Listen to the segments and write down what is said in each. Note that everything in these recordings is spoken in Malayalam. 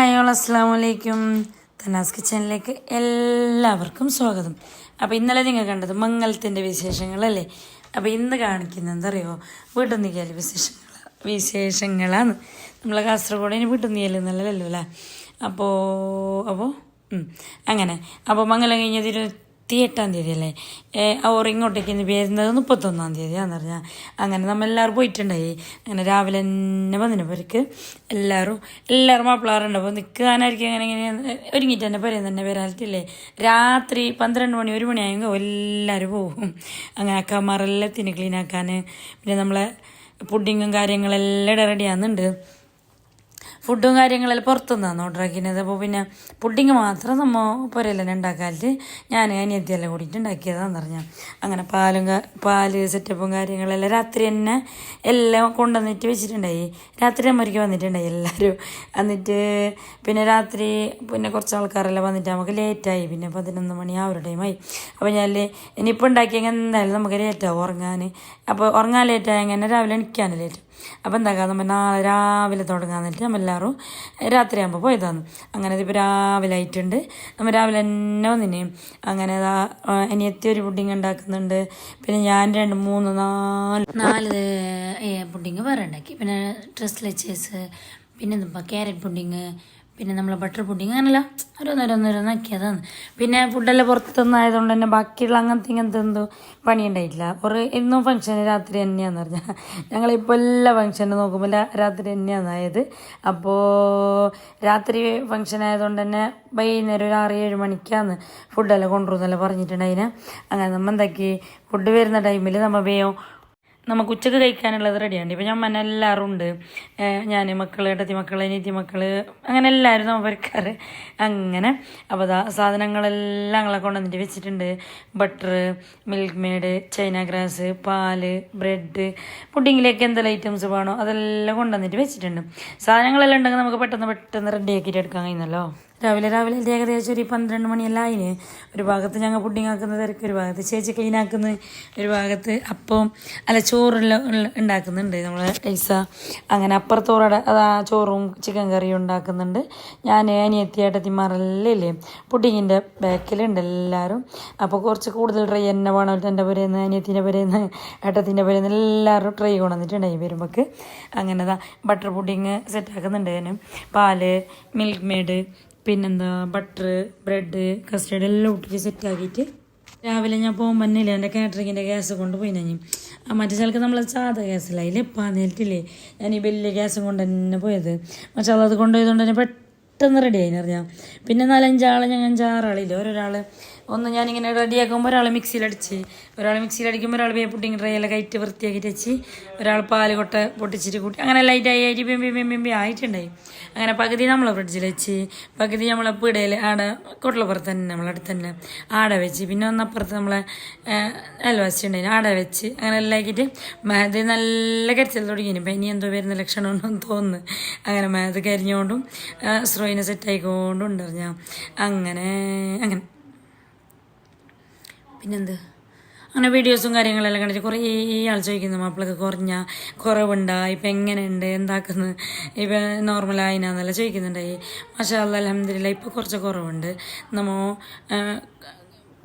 ഹായ് ഓൾ അസ്സാം വലൈക്കും. തനാസ് കിച്ചണിലേക്ക് എല്ലാവർക്കും സ്വാഗതം. അപ്പോൾ ഇന്നലെ നിങ്ങൾ കണ്ടത് മംഗലത്തിൻ്റെ വിശേഷങ്ങളല്ലേ. അപ്പോൾ ഇന്ന് കാണിക്കുന്നത് എന്താ അറിയോ, വീട്ടിൽ നിൽക്കിയാൽ വിശേഷങ്ങളാണ്. നമ്മളെ കാസർഗോഡിന് വീട്ടിൽ നിൽക്കൽ നല്ലതല്ലോ അല്ലേ. അപ്പോൾ അങ്ങനെ മംഗലം കഴിഞ്ഞത് 28-ാം തീയതി അല്ലേ. അവർ ഇങ്ങോട്ടേക്ക് വരുന്നത് 31-ാം തീയതിയാണെന്ന് പറഞ്ഞാൽ അങ്ങനെ നമ്മളെല്ലാവരും പോയിട്ടുണ്ടായി. അങ്ങനെ രാവിലെ തന്നെ വന്നവർക്ക് എല്ലാവരും മാപ്പിളാറുണ്ട്. അപ്പോൾ നിൽക്കാനായിരിക്കും അങ്ങനെ ഇങ്ങനെ ഒരുങ്ങിയിട്ട് തന്നെ പറയുന്നത് വരാറ്റില്ലേ. രാത്രി 12 മണി 1 മണിയായെങ്കിൽ എല്ലാവരും പോകും. അങ്ങനെ അക്കമാരെല്ലാം തിന്ന് ക്ലീനാക്കാൻ. പിന്നെ നമ്മളെ പുഡിങ്ങും കാര്യങ്ങളെല്ലാം റെഡിയാകുന്നുണ്ട്. ഫുഡും കാര്യങ്ങളെല്ലാം പുറത്തുനിന്നാണ് ഓർഡർ ആക്കിയത്. അപ്പോൾ പിന്നെ പുഡിങ് മാത്രം നമ്മൾ പുരയെല്ലാം ഉണ്ടാക്കാനായിട്ട് ഞാൻ അനിയത്തിയെല്ലാം കൂടിയിട്ട് ഉണ്ടാക്കിയതാണെന്ന് പറഞ്ഞാൽ അങ്ങനെ പാല് സെറ്റപ്പും കാര്യങ്ങളെല്ലാം രാത്രി തന്നെ എല്ലാം കൊണ്ടുവന്നിട്ട് വെച്ചിട്ടുണ്ടായി. രാത്രി അമ്മയ്ക്ക് വന്നിട്ടുണ്ടായി എല്ലാവരും. എന്നിട്ട് പിന്നെ രാത്രി കുറച്ച് ആൾക്കാരെല്ലാം വന്നിട്ട് നമുക്ക് ലേറ്റായി. പിന്നെ 11 മണി ആ ഒരു ടൈമായി. അപ്പോൾ ഞാൻ ഇനിയിപ്പോൾ ഉണ്ടാക്കിയെങ്കിൽ എന്തായാലും നമുക്ക് ലേറ്റാവും ഉറങ്ങാൻ. അപ്പോൾ ഉറങ്ങാൻ ലേറ്റായെങ്കിൽ രാവിലെ എണിക്കാൻ ലേറ്റ്. അപ്പോൾ എന്താക്കാം, നമ്മൾ നാളെ രാവിലെ തുടങ്ങാന്നിട്ട് നമ്മൾ എല്ലാവരും രാത്രിയാകുമ്പോൾ പോയതാണ്. അങ്ങനെ ഇതിപ്പോൾ രാവിലെ ആയിട്ടുണ്ട്. നമ്മൾ രാവിലെ തന്നെ വന്നിന്. അങ്ങനെ അനിയത്തി ഒരു പുഡിങ് ഉണ്ടാക്കുന്നുണ്ട്. പിന്നെ ഞാൻ 2 3 4 പുഡിങ് വേറെ ഉണ്ടാക്കി. പിന്നെ ഡ്രസ് ലെച്ചേഴ്സ്, പിന്നെ എന്താ ക്യാരറ്റ് പുഡിങ്, പിന്നെ നമ്മളെ ബട്ടർ പുഡിങ്, അങ്ങനെയല്ല ഓരോന്നോരോന്നാക്കിയതാണ്. പിന്നെ ഫുഡെല്ലാം പുറത്തുനിന്നായതുകൊണ്ട് തന്നെ ബാക്കിയുള്ള ഇങ്ങനത്തെ എന്തോ പണിയുണ്ടായിട്ടില്ല. എന്നും ഫംഗ്ഷന് രാത്രി തന്നെയാന്ന് പറഞ്ഞാൽ ഞങ്ങളിപ്പോൾ എല്ലാ ഫംഗ്ഷനും നോക്കുമ്പോൾ രാത്രി തന്നെയാണായത്. അപ്പോൾ രാത്രി ഫംഗ്ഷൻ ആയതുകൊണ്ട് തന്നെ വൈകുന്നേരം ഒരു 6-7 മണിക്കാണ് ഫുഡെല്ലാം കൊണ്ടുവരുന്നല്ലോ പറഞ്ഞിട്ടുണ്ടായിന്. അങ്ങനെ നമ്മൾ എന്താക്കി, ഫുഡ് വരുന്ന ടൈമിൽ നമുക്ക് ഉച്ചക്ക് കഴിക്കാനുള്ളത് റെഡിയാണ്. ഇപ്പം ഞാൻ എല്ലാവരും ഉണ്ട്. ഞാൻ മക്കൾ, ഏട്ടത്തി മക്കൾ, അനിയത്തി മക്കൾ, അങ്ങനെ എല്ലാവരും നമ്മൾ വരക്കാറ്. അങ്ങനെ അപ്പോൾ സാധനങ്ങളെല്ലാം ഞങ്ങളെ കൊണ്ടുവന്നിട്ട് വെച്ചിട്ടുണ്ട്. Butter, milk made, China grass, പാല്, ബ്രെഡ്, പുഡിങ്ങിലേക്ക് എന്തെല്ലാം ഐറ്റംസ് വേണോ അതെല്ലാം കൊണ്ടുവന്നിട്ട് വെച്ചിട്ടുണ്ട്. സാധനങ്ങളെല്ലാം ഉണ്ടെങ്കിൽ നമുക്ക് പെട്ടെന്ന് റെഡിയാക്കിയിട്ട് എടുക്കാൻ കഴിയുന്നല്ലോ. രാവിലെ ഏകദേശം ഒരു 12 മണിയെല്ലാം അതിന്. ഒരു ഭാഗത്ത് ഞങ്ങൾ പുഡിങ് ആക്കുന്ന തിരക്ക്, ഒരു ഭാഗത്ത് ചേച്ചി ക്ലീൻ ആക്കുന്നത്, ഒരു ഭാഗത്ത് ചോറെല്ലാം ഉണ്ടാക്കുന്നുണ്ട് നമ്മൾ ഐസ. അങ്ങനെ അപ്പുറത്തോടെ ചോറും ചിക്കൻ കറിയും ഉണ്ടാക്കുന്നുണ്ട്. ഞാൻ അനിയത്തി ഏട്ടത്തിമാരെല്ലാം ഇല്ലേ പുഡിങ്ങിൻ്റെ ബാക്കിലുണ്ട് എല്ലാവരും. അപ്പോൾ കുറച്ച് കൂടുതൽ ട്രൈ തന്നെ വേണം. എൻ്റെ പുരേന്ന്, അനിയത്തിൻ്റെ പുരേന്ന്, ഏട്ടത്തിൻ്റെ പുരേന്ന് എല്ലാവരും ട്രൈ കൊണ്ടുവന്നിട്ടുണ്ടായി വരുമ്പോൾ. അങ്ങനെ ബട്ടർ പുഡിങ് സെറ്റാക്കുന്നുണ്ട്. ഞാൻ പാല്, മിൽക്ക് മെയ്ഡ്, പിന്നെന്താ ബട്ടർ, ബ്രെഡ്, കസ്റ്റർഡ് എല്ലാം ഇട്ടിട്ട് സെറ്റാക്കിയിട്ട് രാവിലെ ഞാൻ പോകുമ്പോൾ തന്നെയില്ല എൻ്റെ കാറ്ററിങ്ങിൻ്റെ ഗ്യാസ് കൊണ്ട് പോയി. ഞാൻ മറ്റേ ചിലക്ക് നമ്മൾ സാധാ ഗ്യാസില്ല, അതിലിപ്പോൾ നേരിട്ടില്ലേ ഞാൻ ഈ വലിയ ഗ്യാസും കൊണ്ട് തന്നെ പോയത്. പക്ഷേ അത് കൊണ്ടുപോയതുകൊണ്ട് തന്നെ പെട്ടെന്ന് റെഡി ആയി അറിയാം. പിന്നെ 4-5 ആൾ, ഞങ്ങൾ 5-6 ആളില്ല. ഒരാൾ ഞാനിങ്ങനെ റെഡിയാക്കുമ്പോൾ ഒരാൾ മിക്സിയിലടിക്കുമ്പോൾ ഒരാൾ പുഡിങ് ട്രൈ എല്ലാം കയറ്റി വൃത്തിയാക്കിയിട്ട് വെച്ച്, ഒരാൾ പാല് കൊട്ട പൊട്ടിച്ചിട്ട് കൂട്ടി, അങ്ങനെ ലൈറ്റായിട്ട് ബെമ്പി ആയിട്ടുണ്ടായി. അങ്ങനെ പകുതി നമ്മളെ ഫ്രിഡ്ജിൽ വെച്ച്, പകുതി നമ്മളെ പീടയിൽ ആടെ കൊട്ടലപ്പുറത്ത് തന്നെ നമ്മളടുത്ത് തന്നെ ആടെ വെച്ച്, പിന്നെ ഒന്നപ്പുറത്ത് നമ്മളെ അയൽവാസിയുണ്ടായി ആടെ വെച്ച്, അങ്ങനെ എല്ലാം ആക്കിയിട്ട് അത് നല്ല കരിച്ചൽ തുടങ്ങി. ഇപ്പം ഇനി എന്തോ വരുന്ന ലക്ഷണം ഉണ്ടെന്ന് തോന്നുന്നു. അങ്ങനെ അത് കരിഞ്ഞുകൊണ്ടും സ്രോയിനെ സെറ്റായിക്കൊണ്ടും ഉണ്ടറിഞ്ഞാൽ അങ്ങനെ പിന്നെന്ത് അങ്ങനെ വീഡിയോസും കാര്യങ്ങളെല്ലാം കണ്ടിട്ട് കുറേ ആൾ ചോദിക്കുന്നു, മാപ്പിളക്ക് കുറവുണ്ടാ, ഇപ്പം എങ്ങനെയുണ്ട്, എന്താക്കുന്നത്, ഇപ്പം നോർമലായിനാന്നെല്ലാം ചോദിക്കുന്നുണ്ടായി. മാഷാ അല്ലാഹ് അൽഹംദുലില്ലാഹ് ഇപ്പോൾ കുറച്ച് കുറവുണ്ട്.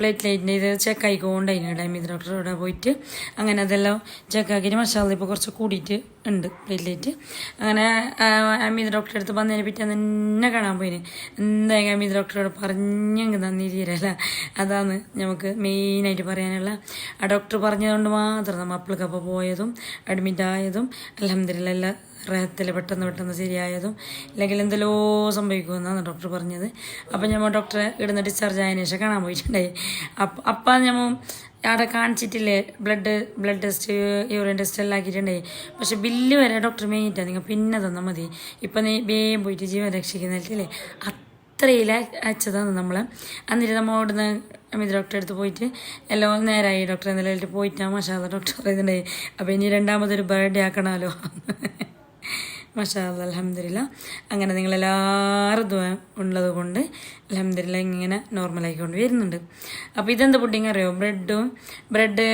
പ്ലേറ്റ്ലൈറ്റിൻ്റെ ഇത് ചെക്കായിക്കൊണ്ട് അതിന് അമീത് ഡോക്ടറോടെ പോയിട്ട് അങ്ങനെ അതെല്ലാം ചെക്കാക്കിയിട്ട് മാഷാ അല്ലാഹ് ഇപ്പോൾ കുറച്ച് കൂടിയിട്ട് ഉണ്ട് പ്ലേറ്റ്ലൈറ്റ്. അങ്ങനെ അമീത് ഡോക്ടറെ അടുത്ത് വന്നതിനെ പിറ്റേന്ന് തന്നെ കാണാൻ പോയിന്. എന്തായാലും അമീത് ഡോക്ടറോട് പറഞ്ഞെങ്കിൽ നന്ദി തീരല്ല. അതാണ് നമുക്ക് മെയിനായിട്ട് പറയാനുള്ള. ആ ഡോക്ടർ പറഞ്ഞതുകൊണ്ട് മാത്രം നമ്മൾ അപ്പിൾക്കപ്പോൾ പോയതും അഡ്മിറ്റായതും അൽഹംദുലില്ലാഹ് എല്ലാ റഹത്തിൽ പെട്ടെന്ന് ശരിയായതും, ഇല്ലെങ്കിൽ എന്തെല്ലോ സംഭവിക്കുമെന്നാണ് ഡോക്ടർ പറഞ്ഞത്. അപ്പം നമ്മൾ ഡോക്ടറെ ഇടുന്ന ഡിസ്ചാർജ് ആയതിനു ശേഷം കാണാൻ പോയിട്ടുണ്ടായി. അപ്പം നമ്മൾ അവിടെ കാണിച്ചിട്ടില്ലേ ബ്ലഡ് ടെസ്റ്റ്, യൂറിൻ ടെസ്റ്റ് എല്ലാം ആക്കിയിട്ടുണ്ടായി. പക്ഷെ ബില്ല് വരെ ഡോക്ടർ മേഞ്ഞിട്ടാണ്, നിങ്ങൾ പിന്നെ തന്നാൽ മതി, ഇപ്പം നീ വേഗം പോയിട്ട് ജീവൻ രക്ഷിക്കുന്നില്ലേ അത്രയിൽ അയച്ചതാണ് നമ്മൾ. എന്നിട്ട് നമ്മൾ അവിടുന്ന് അമിത് ഡോക്ടറെ അടുത്ത് പോയിട്ട് എല്ലാം നേരായി ഡോക്ടറെ നിലയിലിട്ട് പോയിട്ടാണ് മാഷാ അല്ലാഹ് ഡോക്ടർ പറയുന്നുണ്ടായി. അപ്പോൾ ഇനി 2ാമതൊരു ബർത്ത്ഡേ ആക്കണമല്ലോ. മാഷാ അല്ലാഹ് അൽഹംദുലില്ലാഹ്. അങ്ങനെ നിങ്ങളെല്ലാവരും ദുആ ഉള്ളത് കൊണ്ട് അൽഹംദുലില്ലാഹ് ഇങ്ങനെ നോർമലായിക്കൊണ്ട് വരുന്നുണ്ട്. അപ്പോൾ ഇതെന്ത് പുഡിങ് അറിയോ, ബ്രെഡ്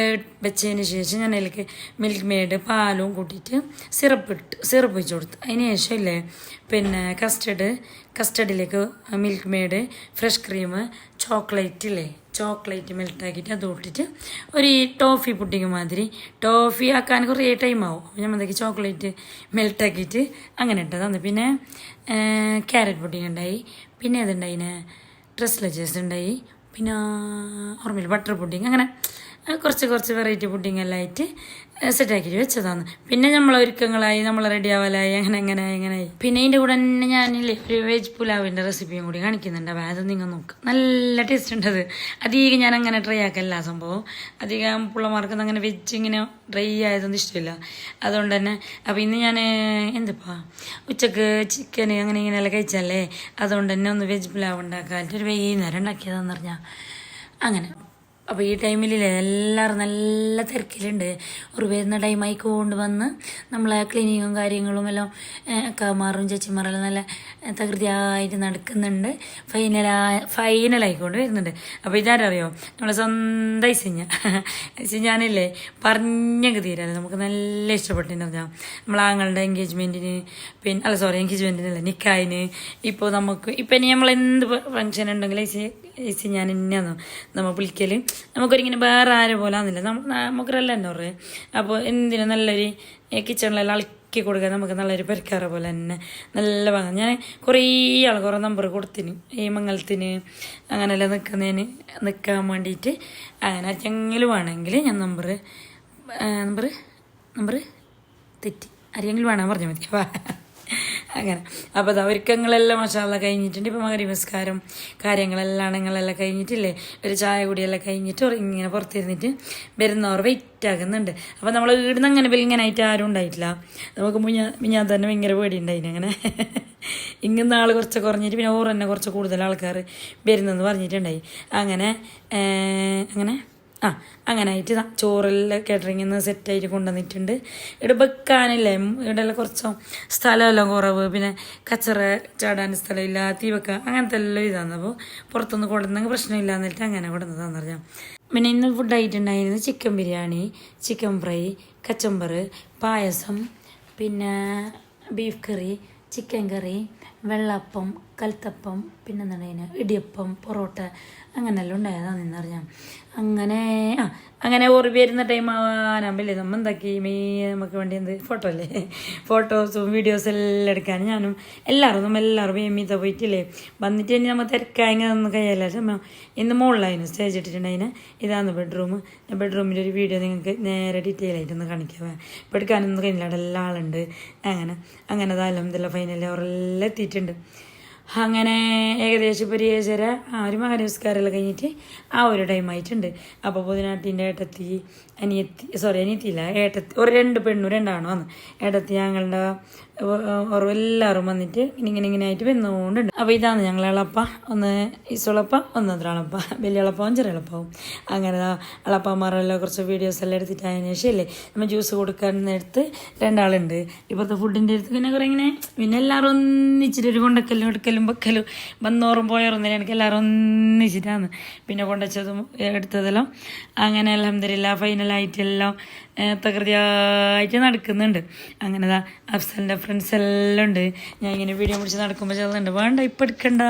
വെച്ചതിന് ശേഷം ഞാൻ അതിലേക്ക് മിൽക്ക് മെയ്ഡ് പാലും കൂട്ടിയിട്ട് സിറപ്പ് വെച്ച് കൊടുത്തു. അതിന് ശേഷം ഇല്ലേ പിന്നെ കസ്റ്റഡിലേക്ക് milkmaid, fresh cream, chocolate ഇല്ലേ, ചോക്ലേറ്റ് മെൽട്ടാക്കിയിട്ട് അത് ഇട്ടിട്ട് ഒരു ടോഫി പുഡിങ് മാതിരി. ടോഫി ആക്കാൻ കുറേ ടൈമാവും. നമ്മളത്തേക്ക് ചോക്ലേറ്റ് മെൽട്ടാക്കിയിട്ട് അങ്ങനെ ഇട്ടതാണ്. പിന്നെ ക്യാരറ്റ് പുഡിങ് ഉണ്ടായി, പിന്നെ അതുണ്ടായിന് ട്രസ്ലജേഴ്സ് ഉണ്ടായി, പിന്നെ ഓർമ്മയില്ല ബട്ടർ പുഡിങ്, അങ്ങനെ കുറച്ച് വെറൈറ്റി പുഡിങ് എല്ലാം ആയിട്ട് സെറ്റാക്കിയിട്ട് വെച്ചതാണ്. പിന്നെ നമ്മൾ ഒരുക്കങ്ങളായി, നമ്മൾ റെഡി ആവലായി, അങ്ങനെയായി. പിന്നെ ഇതിൻ്റെ കൂടെ തന്നെ ഞാനില്ലേ ഒരു വെജ് പുലാവിൻ്റെ റെസിപ്പിയും കൂടി കാണിക്കുന്നുണ്ട്. അപ്പോൾ അത് നിങ്ങൾ നോക്കുക, നല്ല ടേസ്റ്റ് ഉണ്ട്. അത് അധികം ഞാൻ അങ്ങനെ ട്രൈ ആക്കല്ല സംഭവം. അധികം പിള്ളമാർക്കൊന്നും അങ്ങനെ വെജ് ഇങ്ങനെ ഡ്രൈ ആയതൊന്നും ഇഷ്ടമില്ല. അതുകൊണ്ട് തന്നെ അപ്പോൾ ഇന്ന് ഞാൻ എന്തിപ്പാ ഉച്ചക്ക് ചിക്കൻ അങ്ങനെ ഇങ്ങനെയെല്ലാം കഴിച്ചല്ലേ, അതുകൊണ്ട് തന്നെ ഒന്ന് വെജ് പുലാവ് ഉണ്ടാക്കാനായിട്ട് ഒരു വൈകുന്നേരം ഉണ്ടാക്കിയതാന്ന് പറഞ്ഞാൽ അങ്ങനെ. അപ്പോൾ ഈ ടൈമിലില്ലേ എല്ലാവരും നല്ല തിരക്കിലുണ്ട്. ഒരു വരുന്ന ടൈമായി കൊണ്ടുവന്ന് നമ്മളെ ക്ലീനിങ്ങും കാര്യങ്ങളും എല്ലാം അക്കമാറും ചേച്ചിമാരെല്ലാം നല്ല തകൃതിയായിട്ട് നടക്കുന്നുണ്ട്. ഫൈനലായിക്കൊണ്ട് വരുന്നുണ്ട്. അപ്പോൾ ഇതാരറിയോ, നമ്മളെ സ്വന്തം ഇസിഞ്ഞാനില്ലേ പറഞ്ഞങ്ങ് തീരാല്ലേ, നമുക്ക് നല്ല ഇഷ്ടപ്പെട്ടിട്ടുണ്ടാവും. നമ്മളാങ്ങളുടെ എൻഗേജ്മെൻറ്റിന് എൻഗേജ്മെൻറ്റിനല്ല നിക്കായിന്, ഇപ്പോൾ നമുക്ക് ഇപ്പം ഇനി നമ്മളെന്ത് ഫങ്ഷൻ ഉണ്ടെങ്കിലും ഞാൻ തന്നെയാണ് നമ്മൾ വിളിക്കൽ. നമുക്കൊരിങ്ങനെ വേറെ ആരെ പോലെ ആകുന്നില്ല, നമുക്കൊരല്ല തന്നെ പറയും. അപ്പോൾ എന്തിനും നല്ലൊരു കിച്ചണിലെല്ലാം ഇളക്കി കൊടുക്കുക, നമുക്ക് നല്ലൊരു പെരക്കാറ പോലെ തന്നെ നല്ല ഭാഗം. ഞാൻ കുറേ നമ്പർ കൊടുത്തിന് ഈ മംഗലത്തിന് അങ്ങനെയെല്ലാം നിൽക്കാൻ വേണ്ടിയിട്ട്. അങ്ങനെ ആർക്കെങ്കിലും വേണമെങ്കിൽ ഞാൻ നമ്പർ തെറ്റി ആരെങ്കിലും വേണം പറഞ്ഞാൽ മതി അങ്ങനെ. അപ്പോൾ അത് ഒരുക്കങ്ങളെല്ലാം മസാല കഴിഞ്ഞിട്ടുണ്ട്. ഇപ്പോൾ മകരി നമസ്കാരം കാര്യങ്ങളെല്ലാം കഴിഞ്ഞിട്ടില്ലേ, ഒരു ചായ കുടിയെല്ലാം കഴിഞ്ഞിട്ട് ഇങ്ങനെ പുറത്തിരുന്നിട്ട് വരുന്നവർ വെയിറ്റ് ആകുന്നുണ്ട്. അപ്പോൾ നമ്മൾ വീടിന്ന് അങ്ങനെ ഇങ്ങനായിട്ട് ആരും ഉണ്ടായിട്ടില്ല. നമുക്ക് ഞാൻ തന്നെ ഭയങ്കര പേടി ഉണ്ടായിന്. അങ്ങനെ ഇങ്ങനെ ആൾ കുറച്ച് കുറഞ്ഞിട്ട് പിന്നെ ഓർ തന്നെ കുറച്ച് കൂടുതൽ ആൾക്കാർ വരുന്നെന്ന് പറഞ്ഞിട്ടുണ്ടായി. അങ്ങനെ ആയിട്ട് ചോറെല്ലാം കാറ്ററിങ്ങിൽ നിന്ന് സെറ്റായിട്ട് കൊണ്ടുവന്നിട്ടുണ്ട്. ഇവിടെ വെക്കാനില്ലേ, ഇവിടെ കുറച്ചോ സ്ഥലമെല്ലാം കുറവ്, പിന്നെ കച്ചറ ചാടാൻ സ്ഥലമില്ല, തീ വെക്കാൻ അങ്ങനത്തെ എല്ലാം ഇതാണ്. അപ്പോൾ പുറത്തൊന്ന് കൊണ്ടുവന്നെങ്കിൽ പ്രശ്നമില്ല എന്നിട്ട് അങ്ങനെ കൊണ്ടുവന്നതാന്ന് പറഞ്ഞാൽ. പിന്നെ ഇന്ന് ഫുഡായിട്ടുണ്ടായിരുന്നു ചിക്കൻ ബിരിയാണി, ചിക്കൻ ഫ്രൈ, കച്ചമ്പർ, പായസം, പിന്നെ ബീഫ് കറി, ചിക്കൻ കറി, വെള്ളപ്പം, കൽത്തപ്പം, പിന്നെ എന്താണ് ഇടിയപ്പം, പൊറോട്ട, അങ്ങനെയെല്ലാം ഉണ്ടായതാണ് എന്നറിയാം. അങ്ങനെ ഓറി വരുന്ന ടൈം ആവാനാകുമ്പില്ലേ നമ്മൾ എന്താക്കി നമുക്ക് വേണ്ടി ഫോട്ടോ അല്ലേ, ഫോട്ടോസും വീഡിയോസും എല്ലാം എടുക്കാൻ ഞാനും എല്ലാവരും വേമീത്ത പോയിട്ടില്ലേ വന്നിട്ട് ഇനി നമ്മൾ തിരക്കായി ഒന്ന് കഴിയല്ല. ഇന്ന് മുകളിലായിരുന്നു സ്റ്റേജ് ഇട്ടിട്ടുണ്ടായിന്. ഇതാണ് ബെഡ്റൂമിൻ്റെ ഒരു വീഡിയോ നിങ്ങൾക്ക് നേരെ ഡീറ്റെയിൽ ആയിട്ടൊന്ന് കാണിക്കാം. ഇപ്പോൾ എടുക്കാനൊന്നും കഴിഞ്ഞില്ല, അവിടെ എല്ലാം ആളുണ്ട്. അങ്ങനെ അതെല്ലാം ഫൈനലി അവരെല്ലാം എത്തിയിട്ടുണ്ട്. അങ്ങനെ ഏകദേശം ഇപ്പോൾ ഒരു മകരസ്കാരമെല്ലാം കഴിഞ്ഞിട്ട് ഒരു ടൈമായിട്ടുണ്ട്. അപ്പോൾ പുതിനാട്ടിൻ്റെ അനിയത്തിയില്ല ഏട്ടത്തി, ഒരു 2 പെണ്ണും 2 ആണും വന്ന് ഏട്ടത്തി ഞങ്ങളുടെ എല്ലാവരും വന്നിട്ട് ഇങ്ങനെ ആയിട്ട് വന്നുകൊണ്ടുണ്ട്. അപ്പോൾ ഇതാണ് ഞങ്ങളെ എളപ്പ, ഒന്ന് ഈസുളപ്പ, ഒന്ന് അളപ്പ, വലിയ എളപ്പവും ചെറിയ എളപ്പവും. അങ്ങനെ എളപ്പന്മാരെല്ലാം കുറച്ച് വീഡിയോസ് എല്ലാം എടുത്തിട്ട് അതിന് ശേഷമല്ലേ നമ്മൾ ജ്യൂസ് കൊടുക്കാൻ എടുത്ത് 2 ആളുണ്ട്. ഇപ്പോഴത്തെ ഫുഡിൻ്റെ അടുത്ത് പിന്നെ കുറേ പിന്നെ എല്ലാവരും ഒന്നിച്ചിട്ട് ഒരു കൊണ്ടക്കലും എടുക്കലും വെക്കലും വന്നോറും പോയോറും എനിക്ക് എല്ലാവരും ഒന്നിച്ചിട്ടാണ് പിന്നെ കൊണ്ടുവച്ചതും എടുത്തതെല്ലാം. അങ്ങനെ അൽഹംദുലില്ലാ ഫൈനലായിട്ടെല്ലാം തകൃതിയായിട്ട് നടക്കുന്നുണ്ട്. അങ്ങനെ അഫ്സലിൻ്റെ ഫ്രണ്ട്സ് എല്ലാം ഉണ്ട്. ഞാൻ ഇങ്ങനെ വീഡിയോ പിടിച്ച് നടക്കുമ്പോൾ ചെറുതുണ്ട്, വേണ്ട ഇപ്പം എടുക്കണ്ട,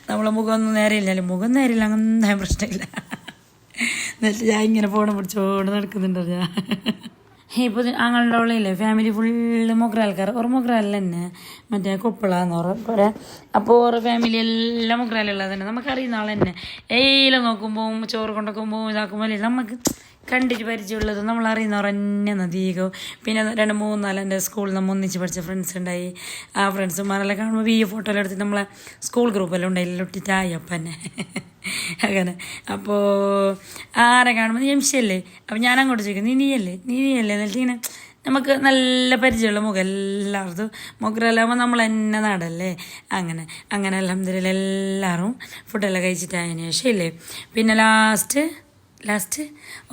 നമ്മളെ മുഖമൊന്നും നേരെയില്ലല്ലോ, മുഖം നേരില്ല, അങ്ങനെ പ്രശ്നമില്ല. എന്നിട്ട് ഞാൻ ഇങ്ങനെ ഫോൺ പിടിച്ചോണ്ട് നടക്കുന്നുണ്ട്. ഞാൻ ഇപ്പോൾ ഞങ്ങളുടെ ഉള്ളില്ലേ ഫാമിലി ഫുള്ള് മൊഗ്രാൽക്കാർ, മൊഗ്രാലിൽ തന്നെ മറ്റേ കൊപ്പിളാന്ന് പറയാം. അപ്പോൾ ഓരോ ഫാമിലി എല്ലാം മൊഗ്രാലുള്ളത് തന്നെ നമുക്കറിയുന്ന ആൾ തന്നെ. എല്ലാം നോക്കുമ്പോൾ ചോറ് കൊണ്ടുവെക്കുമ്പോൾ ഇതാക്കുമ്പോൾ നമുക്ക് കണ്ടിട്ട് പരിചയമുള്ളത് നമ്മളറിയുന്നവർ തന്നെ അധികവും. പിന്നെ 2, 3, 4 എൻ്റെ സ്കൂളിൽ നമ്മൾ ഒന്നിച്ച് പഠിച്ച ഫ്രണ്ട്സ് ഉണ്ടായി. ആ ഫ്രണ്ട്സുമാരെല്ലാം കാണുമ്പോൾ ഈ ഫോട്ടോയെല്ലാം എടുത്തിട്ട് നമ്മളെ സ്കൂൾ ഗ്രൂപ്പെല്ലാം ഉണ്ടായില്ല ഒട്ടിട്ടായി അപ്പം തന്നെ അങ്ങനെ. അപ്പോൾ ആരെ കാണുമ്പോൾ ജംഷല്ലേ, അപ്പം ഞാൻ അങ്ങോട്ട് ചോദിക്കും നീയല്ലേ എന്നിട്ട് ഇങ്ങനെ നമുക്ക് നല്ല പരിചയമുള്ള മുഖം എല്ലാവർക്കും മുഖരെല്ലാകുമ്പോൾ നമ്മൾ തന്നെ നാടല്ലേ. അങ്ങനെ അൽഹംദുലില്ലാ എല്ലാവരും ഫുഡെല്ലാം കഴിച്ചിട്ടായതിനു ശേഷം ഇല്ലേ പിന്നെ ലാസ്റ്റ്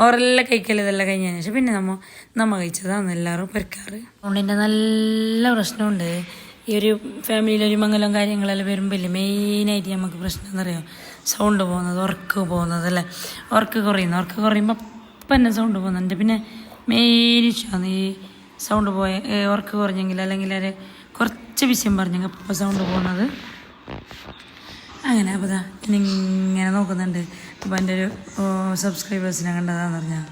ഓരെല്ലാം കഴിക്കൽ ഇതെല്ലാം കഴിഞ്ഞതിന് ശേഷം പിന്നെ നമ്മ കഴിച്ചതാണ് എല്ലാവരും പെരക്കാറ്. അതുകൊണ്ട് നല്ല പ്രശ്നമുണ്ട് ഈ ഒരു ഫാമിലിയിലൊരു മംഗലം കാര്യങ്ങളെല്ലാം വരുമ്പോൾ മെയിനായിട്ട് നമുക്ക് പ്രശ്നം എന്നറിയാം സൗണ്ട് പോകുന്നത്, ഉറക്ക് പോകുന്നതല്ലേ, ഉറക്ക് കുറയുമ്പോൾ അപ്പം തന്നെ സൗണ്ട് പോകുന്നുണ്ട്. പിന്നെ മെയിൻ ഇഷ്യമാണ് ഈ സൗണ്ട് ഉറക്ക് കുറഞ്ഞെങ്കിൽ അല്ലെങ്കിൽ കുറച്ച് കുറച്ച് വിഷയം പറഞ്ഞു അപ്പോൾ സൗണ്ട് പോകുന്നത് അങ്ങനെ. അപ്പോൾ ഇതാ ഇങ്ങനെ നോക്കുന്നുണ്ട്. അപ്പോൾ എൻ്റെ ഒരു സബ്സ്ക്രൈബേഴ്സിനെ കണ്ടതാന്ന് പറഞ്ഞാൽ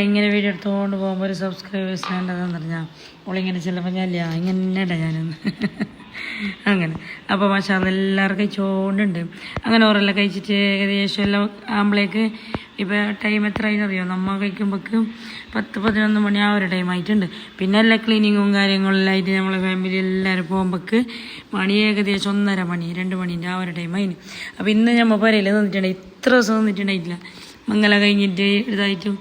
ഇങ്ങനെ വീഡിയോ എടുത്തുകൊണ്ട് പോകുമ്പോൾ ഒരു സബ്സ്ക്രൈബേഴ്സിനെ കണ്ടതാന്ന് പറഞ്ഞാൽ ഓളിങ്ങനെ ചിലപ്പോൾ ഞാനില്ല ഇങ്ങനെ ഇടാം ഞാനൊന്ന് അങ്ങനെ. അപ്പോൾ മാഷാ എല്ലാവരും കഴിച്ചുകൊണ്ടുണ്ട്. അങ്ങനെ ഓരെല്ലാം കഴിച്ചിട്ട് ഏകദേശം എല്ലാം ആകുമ്പോഴേക്ക് ഇപ്പോൾ ടൈം എത്ര ആയിന്നറിയോ? നമ്മൾ കഴിക്കുമ്പോഴേക്ക് 10-11 മണി ആ ഒരു ടൈം ആയിട്ടുണ്ട്. പിന്നെ എല്ലാ ക്ലീനിങ്ങും കാര്യങ്ങളെല്ലാം ആയിട്ട് നമ്മളെ ഫാമിലി എല്ലാവരും പോകുമ്പോഴേക്ക് മണി ഏകദേശം 1:30 മണി 2 മണീൻ്റെ ആ ഒരു ടൈം ആയിന്. അപ്പോൾ ഇന്ന് നമ്മൾ പുരയിൽ നിന്നിട്ടുണ്ടായി, ഇത്ര ദിവസം നിന്നിട്ടുണ്ടായിട്ടില്ല. മംഗല കഴിഞ്ഞിട്ട് ഇതായിട്ടും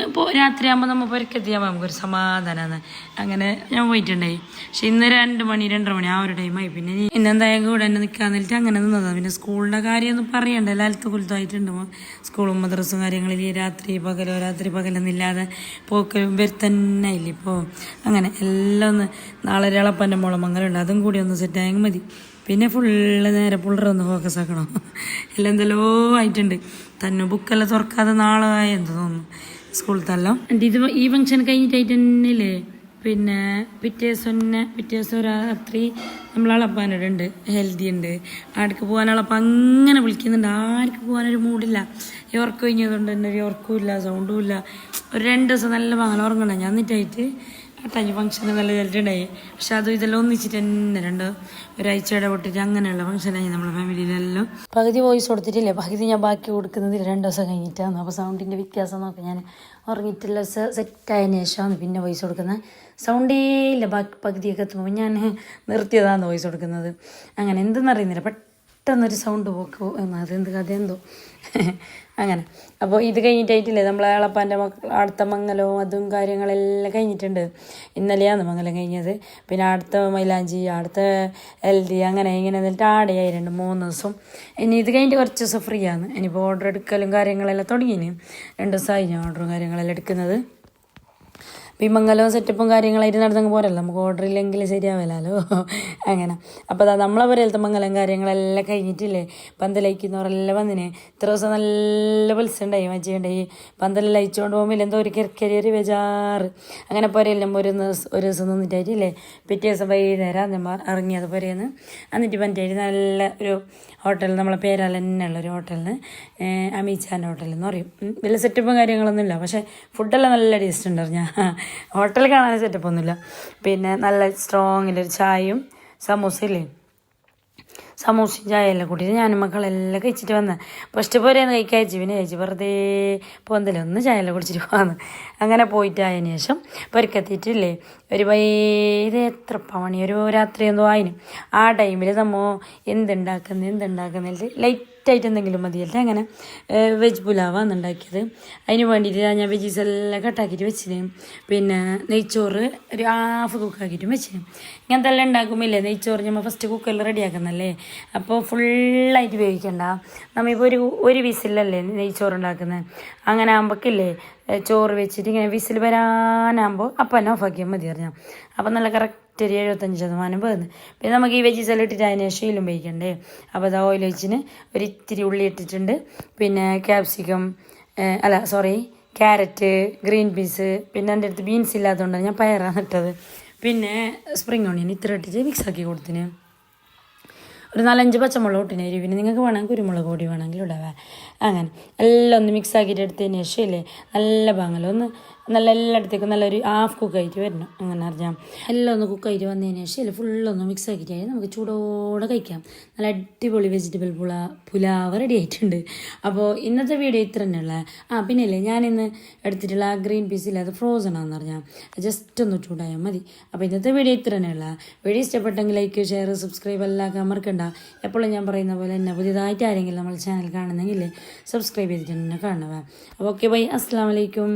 ഇപ്പോൾ രാത്രിയാകുമ്പോൾ നമ്മൾ പുരക്കെത്തിയാകുമ്പോൾ നമുക്കൊരു സമാധാനമാണ്. അങ്ങനെ ഞാൻ പോയിട്ടുണ്ടായി. പക്ഷെ ഇന്ന് 2 മണി 2:30 മണി ആ ഒരു ടൈമായി. പിന്നെ ഇന്നെന്തായാലും കൂടെ തന്നെ നിൽക്കാൻ നിന്നിട്ട് അങ്ങനെ നിന്നതാണ്. പിന്നെ സ്കൂളിൻ്റെ കാര്യമൊന്നും പറയണ്ട, ലാലത്ത് കുലത്തായിട്ടുണ്ട്. സ്കൂളും മദ്രസും കാര്യങ്ങളിൽ രാത്രി പകലൊന്നില്ലാതെ പോക്കലും വരുത്തന്നെ ഇല്ല ഇപ്പോൾ. അങ്ങനെ എല്ലാം ഒന്ന് നാളെ ഇളപ്പൻ്റെ മോളം മംഗലുണ്ട്, അതും കൂടി ഒന്ന് സെറ്റായെങ്കിൽ മതി. പിന്നെ ഫുള്ള് നേരെ പുള്ളറൊന്ന് ഫോക്കസ് ആക്കണം. എല്ലാം എന്തെല്ലോ ആയിട്ടുണ്ട്. തന്നെ ബുക്കെല്ലാം തുറക്കാതെ നാളെ എന്ത് തോന്നുന്നു സ്കൂളിലത്തെല്ലാം. ഇത് ഈ ഫംഗ്ഷൻ കഴിഞ്ഞിട്ടായിട്ട് തന്നെയല്ലേ പിന്നെ പിറ്റേ ദിവസം രാത്രി നമ്മളളപ്പാനോട് ഉണ്ട് ഹെൽത്തി ഉണ്ട് ആർക്ക് പോകാനളപ്പം അങ്ങനെ വിളിക്കുന്നുണ്ട്. ആർക്ക് പോകാനൊരു മൂഡില്ല. ഈ ഉറക്കം കഴിഞ്ഞതുകൊണ്ട് തന്നെ ഒരു ഉറക്കവും ഇല്ല, സൗണ്ടും ഇല്ല. ഒരു 2 ദിവസം നല്ല പകൽ ഉറങ്ങണം. ഞാൻ എന്നിട്ടായിട്ട് ടൈം ഫംഗ്ഷന് നല്ല ചിലട്ടുണ്ടായി. പക്ഷെ അതും ഇതെല്ലാം ഒന്നിച്ചിട്ട് തന്നെ ഒരാഴ്ച ഇടപെട്ടിട്ട് അങ്ങനെയുള്ള ഫംഗ്ഷനായി നമ്മളെ ഫാമിലിയിലെല്ലാം. പകുതി വോയിസ് കൊടുത്തിട്ടില്ലേ, പകുതി ഞാൻ ബാക്കി കൊടുക്കുന്നതിൽ 2 ദിവസം കഴിഞ്ഞിട്ടാണ്. അപ്പോൾ സൗണ്ടിൻ്റെ വ്യത്യാസം നോക്കാം. ഞാൻ ഉറങ്ങിയിട്ടുള്ള സെറ്റായതിനു ശേഷമാണ് പിന്നെ വോയിസ് കൊടുക്കുന്നത്. സൗണ്ടേ ഇല്ല, ബാക്കി പകുതിയൊക്കെ എത്തുമ്പോൾ ഞാൻ നിർത്തിയതാണ് വോയിസ് കൊടുക്കുന്നത്. അങ്ങനെ എന്തെന്നറിയുന്നില്ല, പെട്ടെന്നൊരു സൗണ്ട് പോക്ക് അതെന്ത് കഥ എന്തോ അങ്ങനെ. അപ്പോൾ ഇത് കഴിഞ്ഞിട്ടായിട്ടില്ലേ നമ്മളെ അളപ്പാൻ്റെ അടുത്ത മംഗലവും അതും കാര്യങ്ങളെല്ലാം കഴിഞ്ഞിട്ടുണ്ട്. ഇന്നലെയാണ് മംഗലം കഴിഞ്ഞത്. പിന്നെ അടുത്ത മൈലാഞ്ചി, അടുത്ത ഹെൽത്തി അങ്ങനെ ഇങ്ങനെ എന്നിട്ട് ആടെയായിട്ടുണ്ട് 3 ദിവസം. ഇനി ഇത് കഴിഞ്ഞിട്ട് കുറച്ച് ദിവസം ഫ്രീ ആണ്. ഇനിയിപ്പോൾ ഓർഡർ എടുക്കലും കാര്യങ്ങളെല്ലാം തുടങ്ങിന്. 2 ദിവസമായി ഞാൻ ഓർഡറും കാര്യങ്ങളെല്ലാം എടുക്കുന്നത്. ഈ മംഗലവും സെറ്റപ്പും കാര്യങ്ങളായിട്ട് നടന്നങ്ങ് പോരല്ലോ, നമുക്ക് ഓർഡർ ഇല്ലെങ്കിൽ ശരിയാവില്ലല്ലോ അങ്ങനെ. അപ്പോൾ അതാ നമ്മളെ പോരലത്തെ മംഗലം കാര്യങ്ങളെല്ലാം കഴിഞ്ഞിട്ടില്ലേ പന്തലയിക്കുന്നവരെല്ലാം വന്നിന്. ഇത്ര ദിവസം നല്ല പൽസുണ്ടായി, മജ്ജയുണ്ടായി. പന്തലെല്ലാം അയച്ചുകൊണ്ട് പോകുമ്പോൾ എന്തോ ഒരു ഒരു ബേജാറ്. അങ്ങനെ പോരെല്ലാം ഒരു ദിവസം നിന്നിട്ടായിട്ടില്ലേ പിറ്റേ ദിവസം വൈകുന്നേരം നമ്മൾ ഇറങ്ങിയത് പോരേന്ന്. എന്നിട്ട് പഞ്ചായത്ത് നല്ല ഒരു ഹോട്ടലിൽ നമ്മളെ പേരാൽ തന്നെയുള്ള ഒരു ഹോട്ടലിന് അമീച്ചാൻ്റെ ഹോട്ടലെന്ന് പറയും. വലിയ സെറ്റപ്പും കാര്യങ്ങളൊന്നുമില്ല, പക്ഷേ ഫുഡെല്ലാം നല്ല ടേസ്റ്റ് ഉണ്ടായിരുന്നു. ഞാൻ ഹോട്ടലിൽ കാണാൻ സെറ്റപ്പൊന്നുമില്ല. പിന്നെ നല്ല സ്ട്രോങ്ങിലൊരു ചായയും സമൂസയില്ലേ, സമൂസയും ചായയെല്ലാം കൂട്ടിയിട്ട് ഞാനും മക്കളെല്ലാം കഴിച്ചിട്ട് വന്നത്. ഫസ്റ്റ് പോരെയൊന്ന് കഴിച്ചു, പിന്നെ കഴിച്ചു വെറുതെ പോകുന്നില്ല, ഒന്ന് ചായയെല്ലാം കുടിച്ചിട്ട് പോകാമെന്ന്. അങ്ങനെ പോയിട്ട് അതിന് ശേഷം പൊരക്കെത്തിയിട്ടില്ലേ ഒരു ഇത് എത്ര മണി ഒരു രാത്രി എന്തോ ആയിന്. ആ ടൈമിൽ നമ്മൾ എന്തുണ്ടാക്കുന്നില്ല ലൈറ്റായിട്ട് എന്തെങ്കിലും മതിയല്ലേ. അങ്ങനെ വെജ് പുലാവാണ് ഉണ്ടാക്കിയത്. അതിന് വേണ്ടിയിട്ട് ഞാൻ വെജീസ് എല്ലാം കട്ടാക്കിയിട്ട് വെച്ചിന്. പിന്നെ നെയ്ച്ചോറ് ഒരു ഹാഫ് കുക്കാക്കിയിട്ടും വെച്ചിന്. ഇങ്ങനത്തെ എല്ലാം ഉണ്ടാക്കുമ്പോഴല്ലേ നെയ്ച്ചോറ് നമ്മൾ ഫസ്റ്റ് കുക്കറിൽ റെഡിയാക്കുന്നല്ലേ, അപ്പോൾ ഫുള്ളായിട്ട് വേവിക്കണ്ട. നമ്മളിപ്പോൾ ഒരു വിസിലല്ലേ നെയ്ച്ചോറ് ഉണ്ടാക്കുന്നത്. അങ്ങനെ ആകുമ്പോഴേക്കില്ലേ ചോറ് വെച്ചിട്ട് ഇങ്ങനെ വിസിൽ വരാനാകുമ്പോൾ അപ്പം തന്നെ ഓഫാക്കിയാൽ മതി പറഞ്ഞാൽ. അപ്പം നല്ല കറക്റ്റ് ഒരു 75% പോകുന്നത്. പിന്നെ നമുക്ക് ഈ വെജീസ് എല്ലാം ഇട്ടിട്ട് അതിന് ശേഷം ഉപയോഗിക്കണ്ടേ. അപ്പോൾ അത് ഓയിൽ വെച്ചിന് ഒരിത്തിരി ഉള്ളി ഇട്ടിട്ടുണ്ട്. പിന്നെ ക്യാപ്സിക്കം ക്യാരറ്റ്, ഗ്രീൻ പീസ്, പിന്നെ എൻ്റെ അടുത്ത് ബീൻസ് ഇല്ലാത്തതുകൊണ്ടാണ് ഞാൻ പയറാണ് ഇട്ടത്. പിന്നെ സ്പ്രിങ് ഓണിയൻ ഇത്ര ഇട്ടിട്ട് മിക്സാക്കി കൊടുത്തിന്. ഒരു 4-5 പച്ചമുളക് ഇട്ടിന് എരിവിന്. നിങ്ങൾക്ക് വേണമെങ്കിൽ കുരുമുളക് പൊടി വേണമെങ്കിൽ ഇടാവേ. അങ്ങനെ എല്ലാം ഒന്ന് മിക്സ് ആക്കിയിട്ട് എടുത്തതിന് ശേഷം ഇല്ലേ നല്ല പാങ്ങലൊന്ന് നല്ല എല്ലായിടത്തേക്കും നല്ലൊരു ഹാഫ് കുക്കായിട്ട് വരണം. അങ്ങനെ അറിയാം എല്ലാം ഒന്ന് കുക്കായിട്ട് വന്നതിന് ശേഷം ഫുള്ളൊന്ന് മിക്സ് ആക്കിയിട്ട് നമുക്ക് ചൂടോടെ കഴിക്കാം. നല്ല അടിപൊളി വെജിറ്റബിൾ പുലാവ് റെഡി ആയിട്ടുണ്ട്. അപ്പോൾ ഇന്നത്തെ വീഡിയോ ഇത്ര തന്നെയുള്ള. പിന്നെ ഇല്ലേ ഞാനിന്ന് എടുത്തിട്ടുള്ള ആ ഗ്രീൻ പീസിൽ അത് ഫ്രോസൺ ആണെന്ന് പറഞ്ഞാൽ ജസ്റ്റ് ഒന്ന് ചൂടായാൽ മതി. അപ്പോൾ ഇന്നത്തെ വീഡിയോ ഇത്ര തന്നെയുള്ള. വീഡിയോ ഇഷ്ടപ്പെട്ടെങ്കിൽ ലൈക്ക്, ഷെയർ, സബ്സ്ക്രൈബ് എല്ലാം മറക്കണ്ട. എപ്പോഴും ഞാൻ പറയുന്ന പോലെ തന്നെ പുതിയതായിട്ട് ആരെങ്കിലും നമ്മൾ ചാനൽ കാണുന്നെങ്കിൽ സബ്സ്ക്രൈബ് ചെയ്തിട്ട് തന്നെ കാണുക. അപ്പോൾ ഓക്കെ ബൈ, അസ്സലാമു അലൈക്കും.